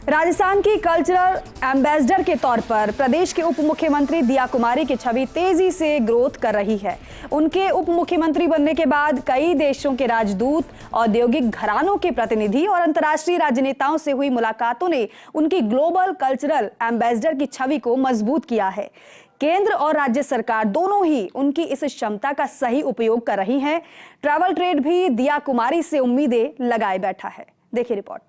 राजस्थान की cultural ambassador के तौर पर प्रदेश के उप मुख्यमंत्री दिया कुमारी की छवि तेजी से ग्रोथ कर रही है। उनके उप मुख्यमंत्री बनने के बाद कई देशों के राजदूत, औद्योगिक घरानों के प्रतिनिधि और अंतर्राष्ट्रीय राजनेताओं से हुई मुलाकातों ने उनकी ग्लोबल कल्चरल एम्बेसडर की छवि को मजबूत किया है। केंद्र और राज्य सरकार दोनों ही उनकी इस क्षमता का सही उपयोग कर रही हैं। ट्रैवल ट्रेड भी दिया कुमारी से उम्मीदें लगाए बैठा है। देखिए रिपोर्ट।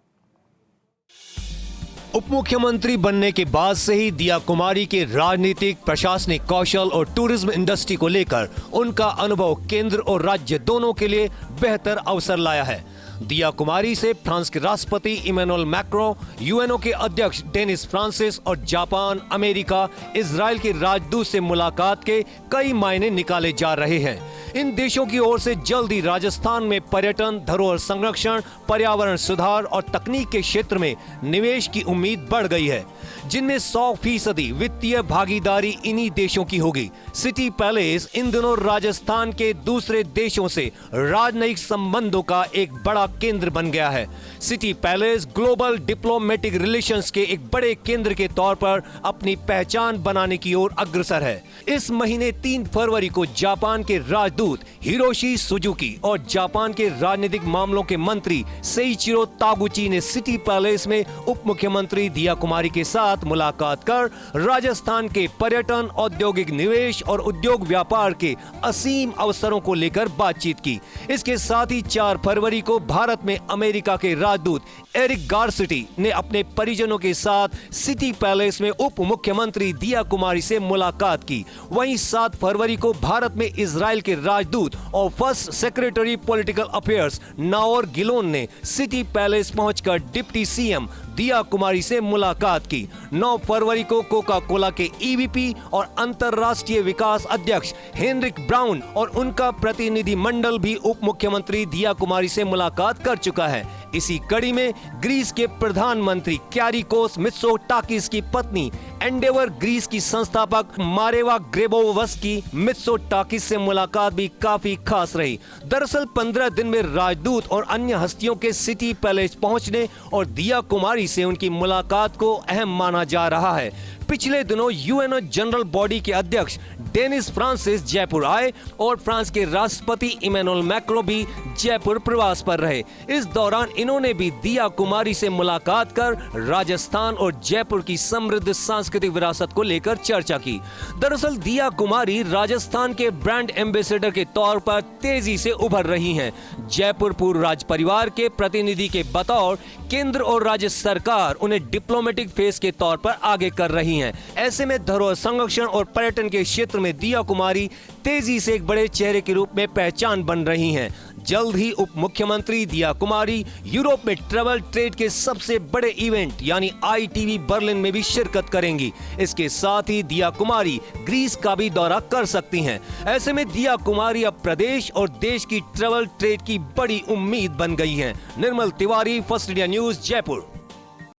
उप मुख्यमंत्री बनने के बाद से ही दिया कुमारी के राजनीतिक, प्रशासनिक कौशल और टूरिज्म इंडस्ट्री को लेकर उनका अनुभव केंद्र और राज्य दोनों के लिए बेहतर अवसर लाया है। दिया कुमारी से फ्रांस के राष्ट्रपति इमैनुअल मैक्रों, यूएनओ के अध्यक्ष डेनिस फ्रांसिस और जापान, अमेरिका, इजराइल के राजदूत से मुलाकात के कई मायने निकाले जा रहे हैं। इन देशों की ओर से जल्द ही राजस्थान में पर्यटन, धरोहर संरक्षण, पर्यावरण सुधार और तकनीक के क्षेत्र में निवेश की उम्मीद बढ़ गई है, जिनमें 100% वित्तीय भागीदारी इन्हीं देशों की होगी। सिटी पैलेस इन दिनों राजस्थान के दूसरे देशों से राजनयिक संबंधों का एक बड़ा केंद्र बन गया है। City palace global diplomatic relations के एक बड़े केंद्र के तौर पर अपनी पहचान बनाने की ओर अग्रसर है। इस महीने 3 फरवरी को जापान के राजदूत हिरोशी सुजुकी और जापान के राजनीतिक मामलों के मंत्री सेइचिरो तागुची ने सिटी पैलेस में उप मुख्यमंत्री दिया कुमारी के साथ मुलाकात कर राजस्थान के पर्यटन, औद्योगिक निवेश और उद्योग व्यापार के असीम अवसरों को लेकर बातचीत की। इसके साथ ही 4 फरवरी को भारत में अमेरिका के राजदूत एरिक गारसिटी ने अपने परिजनों के साथ सिटी पैलेस में उप मुख्यमंत्री दिया कुमारी से मुलाकात की। वहीं 7 फरवरी को भारत में इजराइल के राजदूत और first secretary political affairs Naor Gilon ने सिटी पैलेस पहुंचकर डिप्टी सीएम दिया कुमारी से मुलाकात की। 9 फरवरी को कोका कोला के ईवीपी और अंतर्राष्ट्रीय विकास अध्यक्ष हेनरिक ब्राउन और उनका प्रतिनिधि मंडल भी उप मुख्यमंत्री दिया कुमारी से मुलाकात कर चुका है। इसी कड़ी में ग्रीस के प्रधानमंत्री क्यारिकोस मित्सोटाकिस की पत्नी एंडेवर ग्रीस की संस्थापक मारेवा ग्रेबोवस्की मित्सोटाकिस से मुलाकात भी काफी खास रही। दरअसल 15 दिन में राजदूत और अन्य हस्तियों के सिटी पैलेस पहुंचने और दिया कुमारी से उनकी मुलाकात को अहम माना जा रहा है। पिछले दिनों यूएनओ जनरल बॉडी के अध्यक्ष डेनिस फ्रांसिस जयपुर आए और फ्रांस के राष्ट्रपति इमैनुअल मैक्रों भी जयपुर प्रवास पर रहे। इस दौरान इन्होंने भी दिया कुमारी से मुलाकात कर राजस्थान और जयपुर की समृद्ध सांस्कृतिक विरासत को लेकर चर्चा की। दरअसल दिया कुमारी राजस्थान के ब्रांड एम्बेसडर के तौर पर तेजी से उभर रही हैं। जयपुर पूर्व राज परिवार के प्रतिनिधि के बतौर केंद्र और राज्य सरकार उन्हें डिप्लोमेटिक फेस के तौर पर आगे कर रही हैं। ऐसे में धरोहर संरक्षण और पर्यटन के क्षेत्र में दिया कुमारी तेजी से एक बड़े चेहरे के रूप में पहचान बन रही हैं। जल्द ही उप मुख्यमंत्री दिया कुमारी यूरोप में ट्रैवल ट्रेड के सबसे बड़े इवेंट यानी ITV बर्लिन में भी शिरकत करेंगी। इसके साथ ही दिया कुमारी ग्रीस का भी दौरा कर सकती हैं। ऐसे में दिया कुमारी अब प्रदेश और देश की ट्रैवल ट्रेड की बड़ी उम्मीद बन गई हैं। Nirmal Tiwari, first India news, Jaipur.